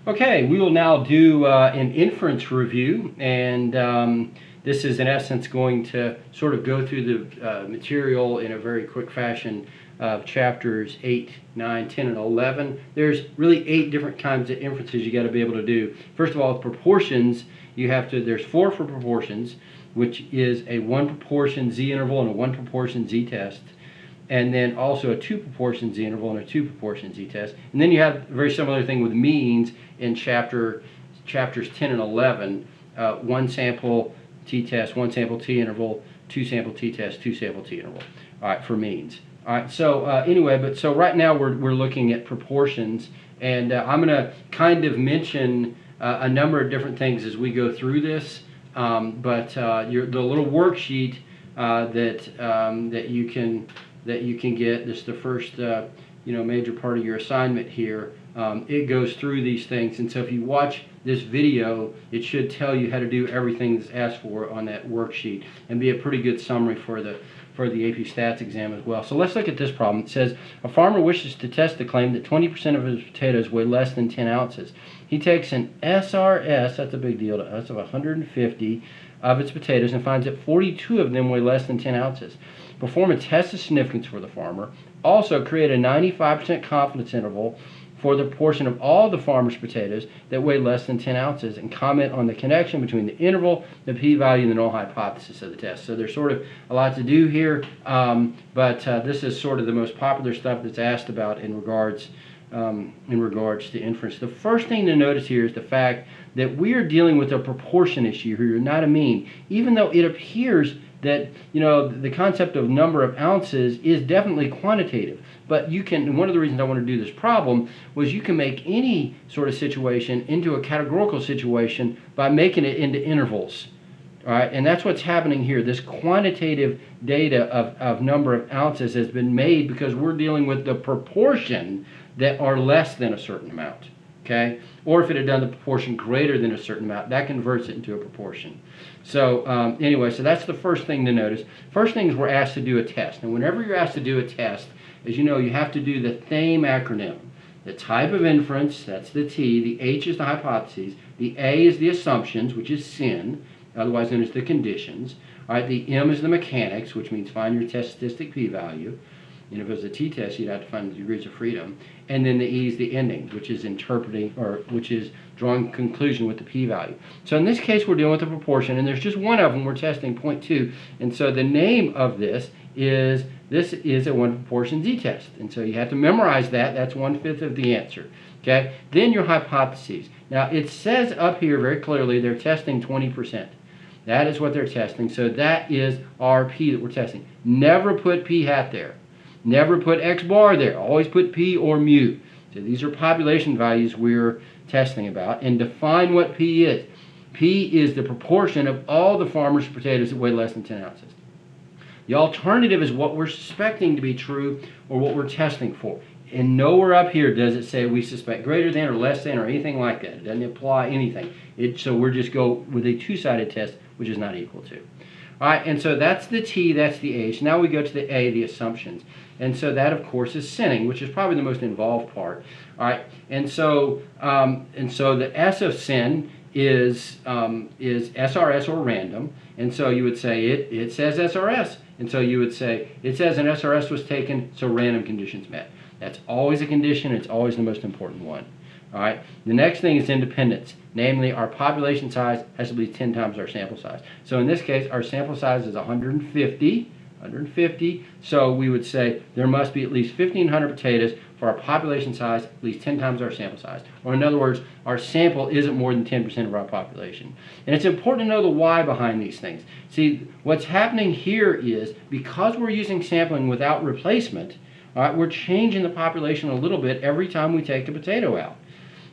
Okay, we will now do an inference review, and this is in essence going to sort of go through the material in a very quick fashion of chapters 8, 9, 10, and 11. There's really 8 different kinds of inferences you got to be able to do. First of all, proportions, there's 4 for proportions, which is a 1 proportion z interval and a 1 proportion z-test. And then also a 2 proportion z interval and a 2 proportion z-test. And then you have a very similar thing with means in chapters 10 and 11. 1 sample t-test, 1 sample t-interval, 2 sample t-test, 2 sample t-interval. All right, for means. All right, so anyway, so right now we're looking at proportions, and I'm going to kind of mention a number of different things as we go through this. The little worksheet that you can get, this is the first major part of your assignment here. It goes through these things, and so if you watch this video, it should tell you how to do everything that's asked for on that worksheet and be a pretty good summary for the AP Stats exam as well. So let's look at this problem. It says a farmer wishes to test the claim that 20% of his potatoes weigh less than 10 ounces. He takes an SRS, that's a big deal to us, of 150 of its potatoes and finds that 42 of them weigh less than 10 ounces. Perform a test of significance for the farmer. Also create a 95% confidence interval for the portion of all the farmer's potatoes that weigh less than 10 ounces, and comment on the connection between the interval, the p-value, and the null hypothesis of the test. So there's sort of a lot to do here, but this is sort of the most popular stuff that's asked about in regards to inference. The first thing to notice here is the fact that we are dealing with a proportion issue here, not a mean, even though it appears that the concept of number of ounces is definitely quantitative. But one of the reasons I want to do this problem was you can make any sort of situation into a categorical situation by making it into intervals. All right, and that's what's happening here. This quantitative data of number of ounces has been made because we're dealing with the proportion that are less than a certain amount. Okay, or if it had done the proportion greater than a certain amount, that converts it into a proportion. So anyway, so that's the first thing to notice. First thing is we're asked to do a test. And whenever you're asked to do a test, as you know, you have to do the THAME acronym. The type of inference, that's the T, the H is the hypotheses, the A is the assumptions, which is SIN, otherwise known as the conditions. All right, the M is the mechanics, which means find your test statistic p-value. And if it was a t-test, you'd have to find the degrees of freedom. And then the E is the ending, which is interpreting, or which is drawing conclusion with the p-value. So in this case, we're dealing with a proportion, and there's just one of them we're testing, 0.2. And so the name of this is a 1 proportion z-test. And so you have to memorize that. That's 1/5 of the answer. Okay? Then your hypotheses. Now it says up here very clearly they're testing 20%. That is what they're testing. So that is our p that we're testing. Never put p hat there. Never put x bar there. Always put p or mu. So these are population values we're testing about. And define what p is. P is the proportion of all the farmer's potatoes that weigh less than 10 ounces. The alternative is what we're suspecting to be true or what we're testing for. And nowhere up here does it say we suspect greater than or less than or anything like that. It doesn't imply anything. So we're just go with a two-sided test, which is not equal to. All right, and so that's the T, that's the H. Now we go to the A, the assumptions. And so that, of course, is sinning, which is probably the most involved part. All right, and so the S of sin is SRS or random. And so you would say it says SRS. And so you would say it says an SRS was taken, so random conditions met. That's always a condition. It's always the most important one. All right. The next thing is independence. Namely, our population size has to be 10 times our sample size. So in this case, our sample size is 150. So we would say there must be at least 1,500 potatoes for our population size, at least 10 times our sample size. Or in other words, our sample isn't more than 10% of our population. And it's important to know the why behind these things. See, what's happening here is because we're using sampling without replacement, all right, we're changing the population a little bit every time we take a potato out.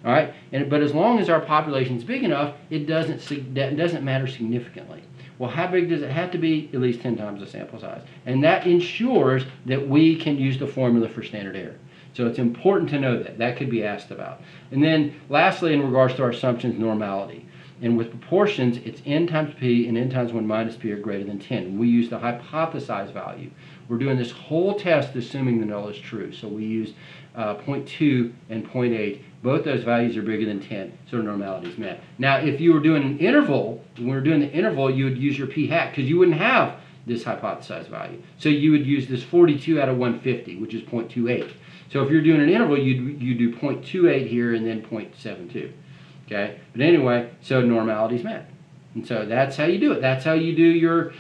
All right, but as long as our population is big enough, it doesn't matter significantly. Well, how big does it have to be? At least 10 times the sample size. And that ensures that we can use the formula for standard error. So it's important to know that. That could be asked about. And then lastly, in regards to our assumptions, normality. And with proportions, it's n times p, and n times 1 minus p are greater than 10. We use the hypothesized value. We're doing this whole test assuming the null is true. So we use 0.2 and 0.8 Both those values are bigger than 10, so normality is met. Now, if you were doing an interval, when we were doing the interval, you would use your p hat because you wouldn't have this hypothesized value. So you would use this 42 out of 150, which is 0.28. So if you're doing an interval, you do 0.28 here and then 0.72. Okay, but anyway, so normality is met. And so that's how you do it. That's how you do your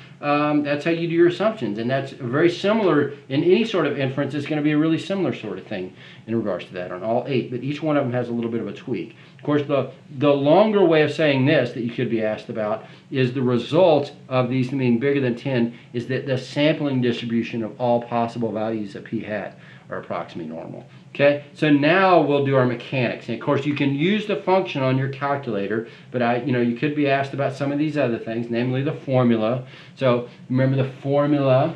assumptions, and that's very similar in any sort of inference. It's going to be a really similar sort of thing in regards to that on all 8. But each one of them has a little bit of a tweak. Of course, the longer way of saying this that you could be asked about is the result of these being bigger than 10 is that the sampling distribution of all possible values of p hat are approximately normal. Okay, so now we'll do our mechanics. And of course, you can use the function on your calculator, but you could be asked about some of these other things, namely the formula. So remember, the formula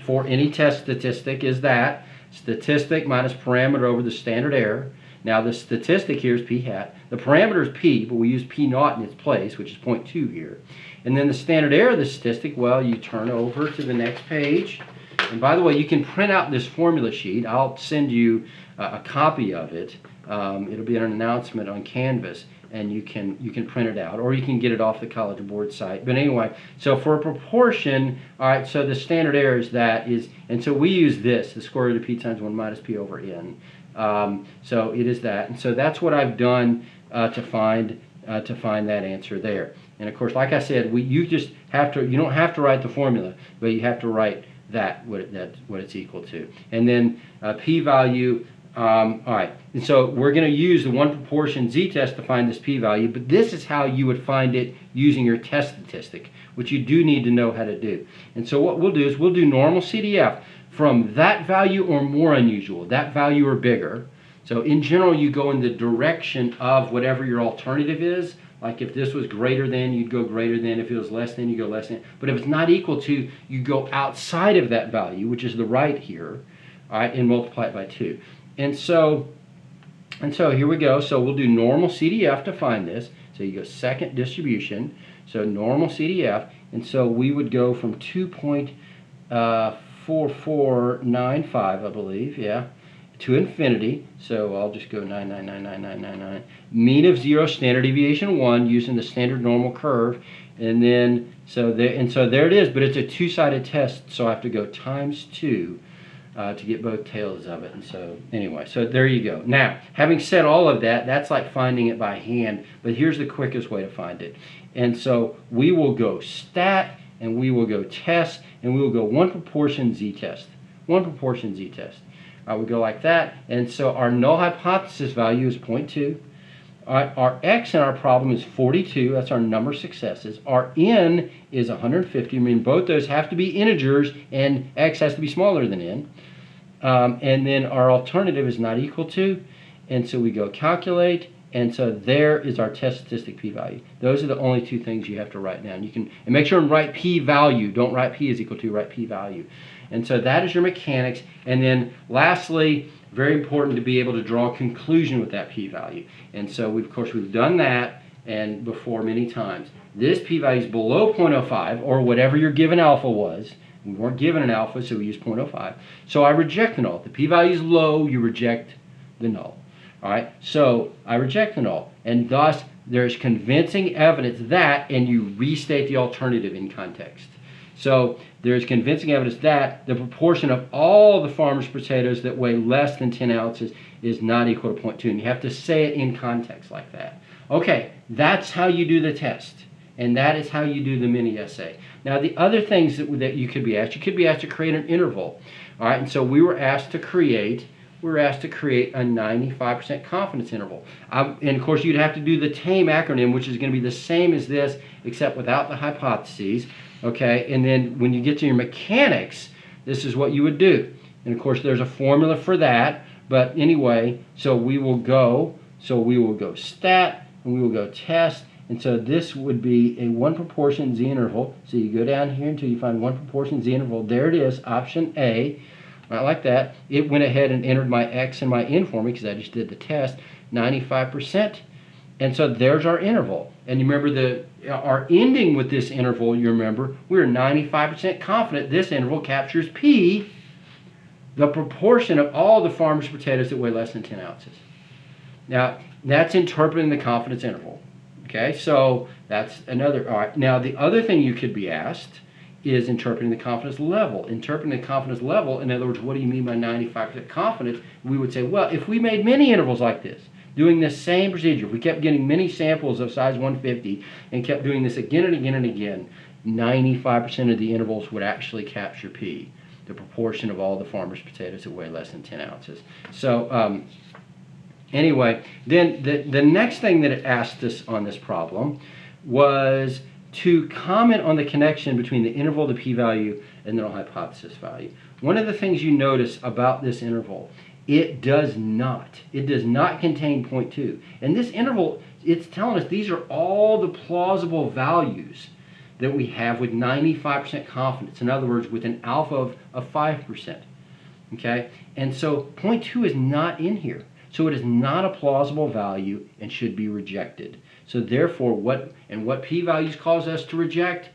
for any test statistic is that statistic minus parameter over the standard error. Now the statistic here is p hat. The parameter is p, but we use p naught in its place, which is 0.2 here. And then the standard error of the statistic, well, you turn over to the next page. And by the way, you can print out this formula sheet. I'll send you a copy of it. It'll be an announcement on Canvas, and you can print it out, or you can get it off the College Board site. But anyway, so for a proportion, all right, so the standard error is and so we use this, the square root of p times 1 minus p over n. So it is that. And so that's what I've done to find that answer there. And of course, like I said, you don't have to write the formula, but you have to write what it's equal to. And then p-value, all right, and so we're going to use the one proportion z-test to find this p-value, but this is how you would find it using your test statistic, which you do need to know how to do. And so what we'll do is we'll do normal CDF from that value or more unusual, that value or bigger. So in general, you go in the direction of whatever your alternative is. Like if this was greater than, you'd go greater than. If it was less than, you go less than. But if it's not equal to, you go outside of that value, which is the right here, all right, and multiply it by 2. And so here we go. So we'll do normal CDF to find this. So you go second distribution. So normal CDF. And so we would go from 2.4495, I believe, yeah, to infinity. So I'll just go 9999999. Mean of 0, standard deviation 1, using the standard normal curve. And then so there it is, but it's a two-sided test, so I have to go times 2 to get both tails of it. And so anyway, so there you go. Now, having said all of that, that's like finding it by hand, but here's the quickest way to find it. And so we will go stat, and we will go test, and we will go one proportion z-test. One proportion z-test. We go like that, and so our null hypothesis value is 0.2. Our x in our problem is 42. That's our number of successes. Our n is 150. I mean, both those have to be integers, and x has to be smaller than n. And then our alternative is not equal to, and so we go calculate, and so there is our test statistic p-value. Those are the only two things you have to write down. And make sure and write p-value. Don't write p is equal to, write p-value. And so that is your mechanics. And then lastly, very important to be able to draw a conclusion with that p-value. And so of course we've done that and before many times. This p-value is below 0.05 or whatever your given alpha was. We weren't given an alpha, so we used 0.05. So I reject the null. If the p-value is low, you reject the null. All right, so I reject the null, and thus there's convincing evidence that, and you restate the alternative in context. So there's convincing evidence that the proportion of all the farmer's potatoes that weigh less than 10 ounces is not equal to 0.2, and you have to say it in context like that. Okay, that's how you do the test, and that is how you do the mini essay. Now the other things that you could be asked to create an interval. All right, and so we were asked to create a 95% confidence interval. And of course you'd have to do the TAME acronym, which is going to be the same as this except without the hypotheses. Okay, and then when you get to your mechanics, this is what you would do. And of course there's a formula for that, but anyway, so we will go stat, and we will go test, and so this would be a one proportion z interval. So you go down here until you find one proportion z interval. There it is, option A. Right, like that. It went ahead and entered my x and my n for me because I just did the test, 95%. And so there's our interval. And you remember our ending with this interval, you remember, we're 95% confident this interval captures P, the proportion of all the farmer's potatoes that weigh less than 10 ounces. Now, that's interpreting the confidence interval. Okay, so that's another. All right, now the other thing you could be asked is interpreting the confidence level. Interpreting the confidence level, in other words, what do you mean by 95% confidence? We would say, well, if we made many intervals like this, doing this same procedure, if we kept getting many samples of size 150 and kept doing this again and again and again, 95% of the intervals would actually capture P, the proportion of all the farmer's potatoes that weigh less than 10 ounces. So anyway, then the next thing that it asked us on this problem was to comment on the connection between the interval, the p-value, and the null hypothesis value. One of the things you notice about this interval, it does not contain 0.2. And this interval, it's telling us these are all the plausible values that we have with 95% confidence. In other words, with an alpha of 5%. Okay? And so 0.2 is not in here. So it is not a plausible value and should be rejected. So therefore, what p-values cause us to reject?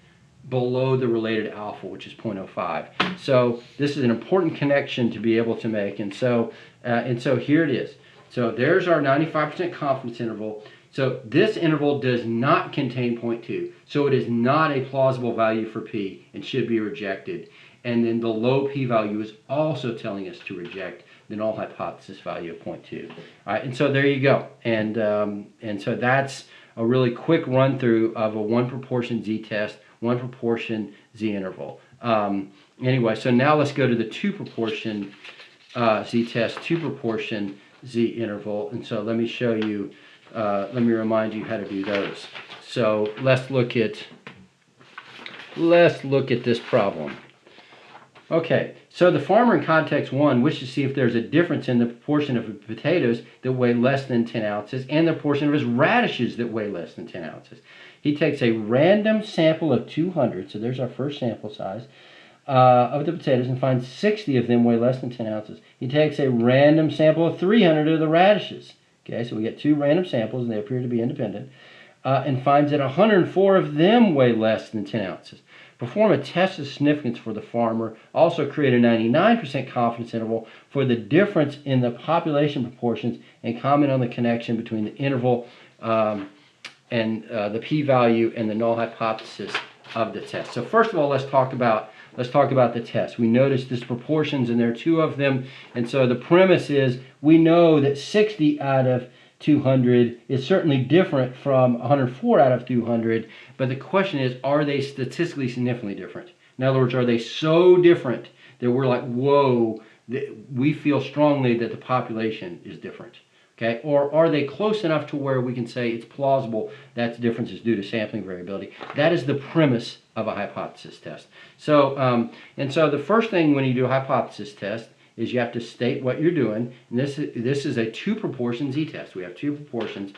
Below the related alpha, which is 0.05. So this is an important connection to be able to make. And so here it is. So there's our 95% confidence interval. So this interval does not contain 0.2. So it is not a plausible value for P and should be rejected. And then the low p-value is also telling us to reject the null hypothesis value of 0.2. All right, and so there you go. And so that's a really quick run through of a one proportion z-test, one proportion z-interval. Anyway, so now let's go to the two proportion z-test, two proportion z-interval. And so let me show you, let me remind you how to do those. So let's look at this problem. Okay, so the farmer in context 1 wishes to see if there's a difference in the proportion of potatoes that weigh less than 10 ounces and the proportion of his radishes that weigh less than 10 ounces. He takes a random sample of 200, so there's our first sample size, of the potatoes and finds 60 of them weigh less than 10 ounces. He takes a random sample of 300 of the radishes. Okay, so we get two random samples and they appear to be independent, and finds that 104 of them weigh less than 10 ounces. Perform a test of significance for the farmer. Also create a 99% confidence interval for the difference in the population proportions and comment on the connection between the interval and the p-value and the null hypothesis of the test. So first of all, let's talk about the test. We noticed this proportions and there are two of them. And so the premise is we know that 60 out of 200 is certainly different from 104 out of 200, but the question is, are they statistically significantly different? In other words, are they so different that we're like, whoa, we feel strongly that the population is different? Okay, or are they close enough to where we can say it's plausible that difference is due to sampling variability? That is the premise of a hypothesis test. So, and so the first thing when you do a hypothesis test is you have to state what you're doing. And this is a two proportion z-test. We have two proportions,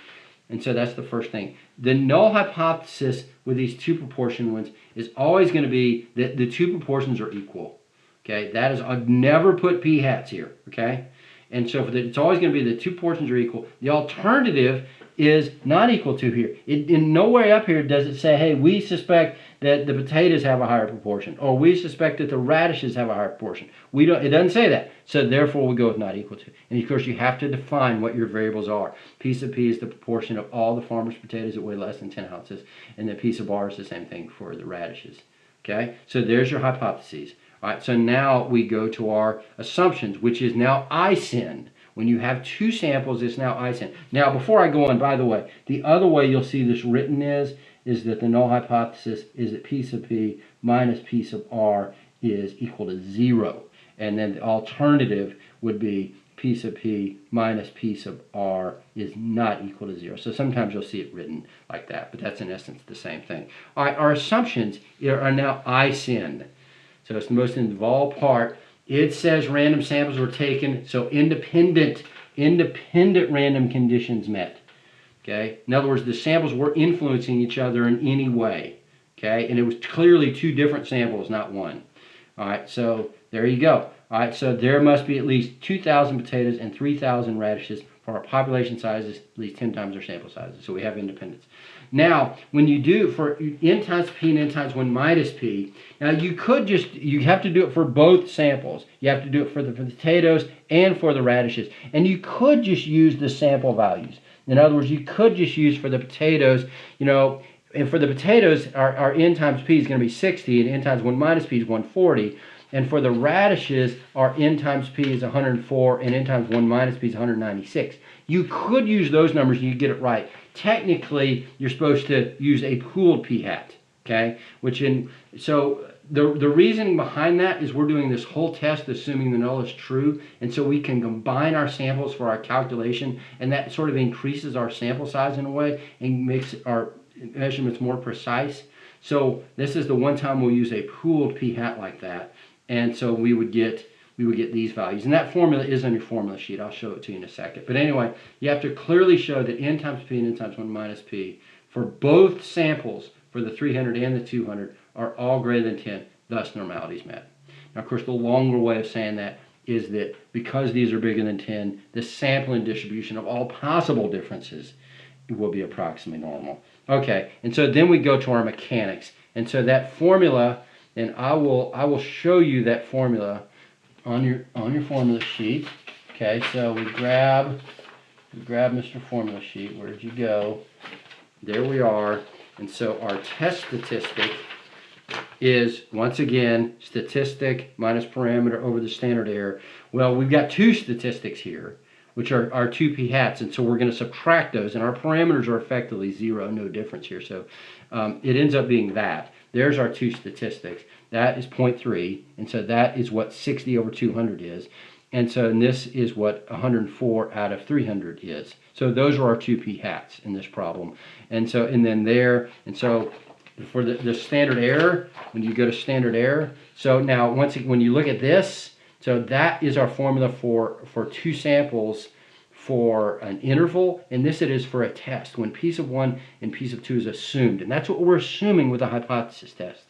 and so that's the first thing. The null hypothesis with these two proportion ones is always going to be that the two proportions are equal. Okay, that is, I've never put p hats here. Okay, and so it's always going to be the two portions are equal. The alternative is not equal to here. In no way up here does it say, hey, we suspect that the potatoes have a higher proportion, or we suspect that the radishes have a higher proportion. We don't. It doesn't say that. So therefore, we go with not equal to. And of course, you have to define what your variables are. P sub p is the proportion of all the farmer's potatoes that weigh less than 10 ounces, and then P sub r is the same thing for the radishes. Okay. So there's your hypotheses. All right. So now we go to our assumptions, which is now ISIN. When you have two samples, it's now ISIN. Now, before I go on, by the way, the other way you'll see this written is that the null hypothesis is that P sub p minus P sub r is equal to 0. And then the alternative would be P sub p minus P sub r is not equal to 0. So sometimes you'll see it written like that, but that's in essence the same thing. All right, our assumptions are now ISIN. So it's the most involved part. It says random samples were taken, so independent random conditions met. Okay? In other words, the samples were influencing each other in any way. Okay? And it was clearly two different samples, not one. All right, so there you go. All right, so there must be at least 2,000 potatoes and 3,000 radishes for for our population size is at least 10 times our sample sizes. So we have independence. Now, when you do for n times p and n times 1 minus p, now you have to do it for both samples. You have to do it for the potatoes and for the radishes. And you could just use the sample values. In other words, you could just use for the potatoes, and for the potatoes, our n times p is going to be 60, and n times 1 minus p is 140. And for the radishes, our n times p is 104, and n times 1 minus p is 196. You could use those numbers and you get it right. Technically, you're supposed to use a pooled p-hat, okay? So the reasoning behind that is we're doing this whole test assuming the null is true, and so we can combine our samples for our calculation, and that sort of increases our sample size in a way and makes our measurements more precise. So this is the one time we'll use a pooled p-hat like that, and so we would get these values. And that formula is on your formula sheet. I'll show it to you in a second. But anyway, you have to clearly show that n times p and n times 1 minus p for both samples, for the 300 and the 200, are all greater than 10, thus normality is met. Now, of course, the longer way of saying that is that because these are bigger than 10, the sampling distribution of all possible differences will be approximately normal. Okay, and so then we go to our mechanics. And so that formula, and I will show you that formula on your formula sheet. Okay, so we grab Mr. Formula Sheet. Where'd you go? There we are. And so our test statistic is, once again, statistic minus parameter over the standard error. Well, we've got two statistics here, which are our two p-hats, and so we're going to subtract those, and our parameters are effectively 0, no difference here. So it ends up being that. There's our two statistics. That is 0.3, and so that is what 60 over 200 is. And this is what 104 out of 300 is. So those are our two p-hats in this problem. And so for the standard error, when you go to standard error, so now when you look at this, so that is our formula for two samples for an interval, and this it is for a test, when piece of 1 and piece of 2 is assumed. And that's what we're assuming with a hypothesis test,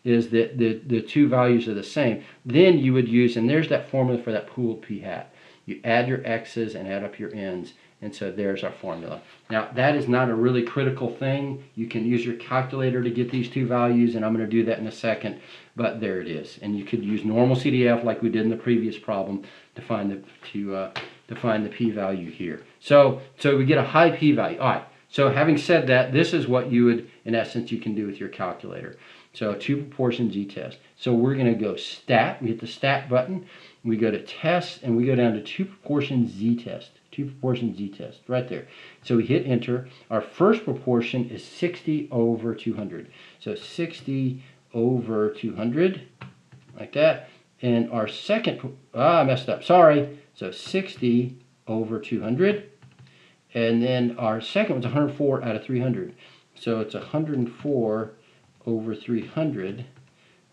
is that the two values are the same. Then you would use, and there's that formula for that pooled p-hat. You add your x's and add up your n's, and so there's our formula. Now, that is not a really critical thing. You can use your calculator to get these two values, and I'm going to do that in a second, but there it is. And you could use normal CDF like we did in the previous problem to find the p-value here. So we get a high p-value. All right, so having said that, this is what you would, in essence, you can do with your calculator. So two proportion z-test. So we're going to go stat. We hit the stat button. We go to test, and we go down to two proportion z-test. Two proportion z-test right there. So we hit enter. Our first proportion is 60 over 200. So 60 over 200, like that. And our second, I messed up, sorry. So 60 over 200. And then our second one's 104 out of 300. So it's 104 over 300,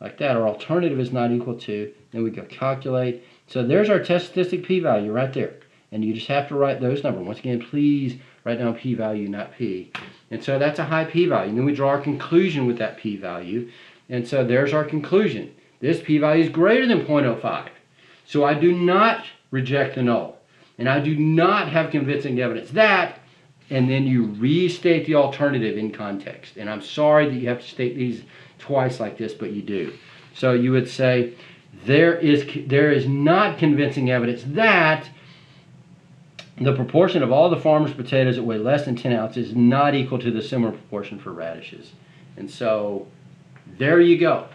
like that. Our alternative is not equal to, then we go calculate. So there's our test statistic p-value right there. And you just have to write those numbers. Once again, please write down p-value, not p. And so that's a high p-value. And then we draw our conclusion with that p-value. And so there's our conclusion. This p-value is greater than 0.05. So I do not reject the null. And I do not have convincing evidence that, and then you restate the alternative in context. And I'm sorry that you have to state these twice like this, but you do. So you would say, there is not convincing evidence that the proportion of all the farmer's potatoes that weigh less than 10 ounces is not equal to the similar proportion for radishes. And so there you go.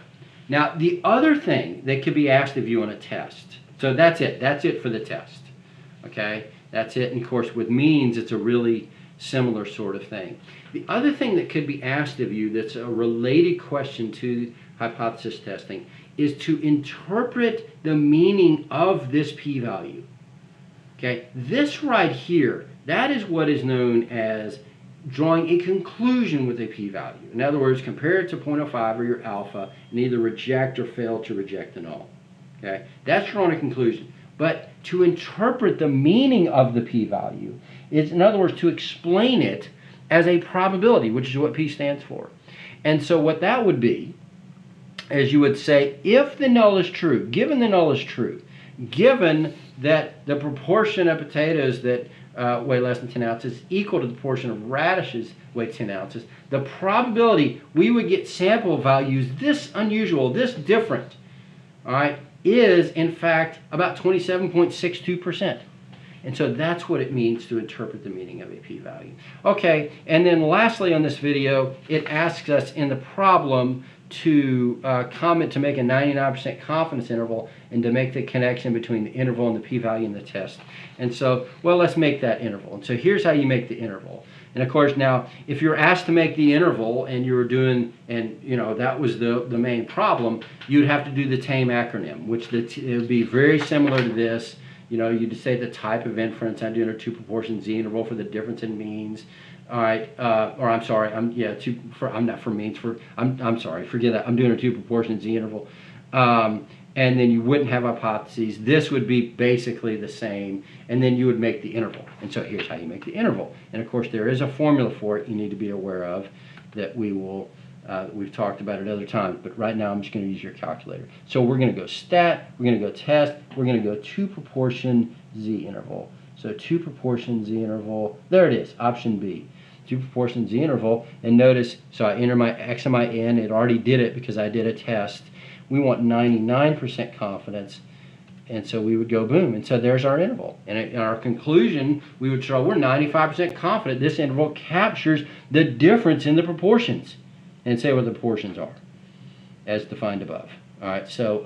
Now, the other thing that could be asked of you on a test, so that's it. That's it for the test. Okay? That's it. And of course, with means, it's a really similar sort of thing. The other thing that could be asked of you that's a related question to hypothesis testing is to interpret the meaning of this p-value. Okay, this right here, that is what is known as drawing a conclusion with a p-value. In other words, compare it to 0.05 or your alpha and either reject or fail to reject the null. Okay, that's drawing a conclusion. But to interpret the meaning of the p-value is, in other words, to explain it as a probability, which is what p stands for. And so what that would be, as you would say, if the null is true, given the null is true, given that the proportion of potatoes that weigh less than 10 ounces is equal to the proportion of radishes weigh 10 ounces, the probability we would get sample values this unusual, this different, all right, is in fact about 27.62%. And so that's what it means to interpret the meaning of a p-value. Okay, and then lastly on this video, it asks us in the problem to comment to make a 99% confidence interval and to make the connection between the interval and the p-value in the test. And so, well, let's make that interval. And so here's how you make the interval. And of course, now, if you're asked to make the interval and you were doing, and you know, that was the main problem, you'd have to do the TAME acronym, which it would be very similar to this. You know, you just say the type of inference. I'm doing a two proportion z interval for the difference in means. All right, or I'm sorry, I'm not for means. I'm sorry, forget that. I'm doing a two proportion z interval, and then you wouldn't have hypotheses. This would be basically the same, and then you would make the interval. And so here's how you make the interval. And of course, there is a formula for it you need to be aware of that we've talked about at other times, but right now I'm just going to use your calculator. So we're going to go stat, we're going to go test, we're going to go two proportion z interval. So two proportion z interval, there it is, option B. Two proportion z interval, and notice, so I enter my x and my n, it already did it because I did a test. We want 99% confidence, and so we would go boom, and so there's our interval. And in our conclusion, we would show we're 95% confident this interval captures the difference in the proportions, and say what the proportions are, as defined above. All right, so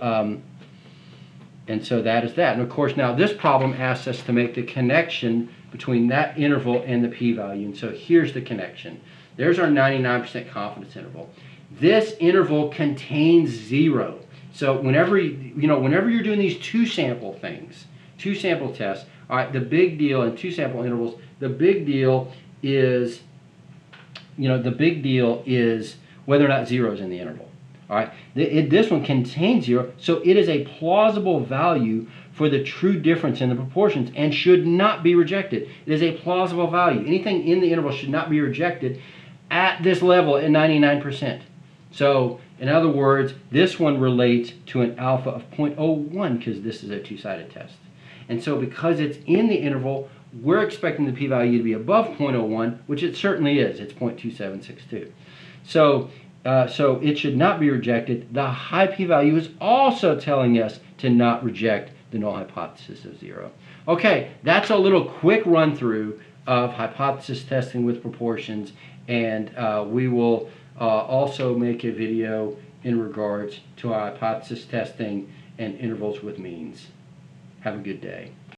and so that is that. And of course, now this problem asks us to make the connection between that interval and the p-value. And so here's the connection. There's our 99% confidence interval. This interval contains 0. So whenever you're doing these two sample things, two sample tests, all right, the big deal in two sample intervals, the big deal is, whether or not 0 is in the interval. All right, this one contains 0, so it is a plausible value for the true difference in the proportions and should not be rejected. It is a plausible value. Anything in the interval should not be rejected at this level at 99%. So, in other words, this one relates to an alpha of 0.01 because this is a two-sided test. And so because it's in the interval, we're expecting the p-value to be above 0.01, which it certainly is. It's 0.2762. So it should not be rejected. The high p-value is also telling us to not reject the null hypothesis of 0. Okay, that's a little quick run-through of hypothesis testing with proportions, and we will also make a video in regards to hypothesis testing and intervals with means. Have a good day.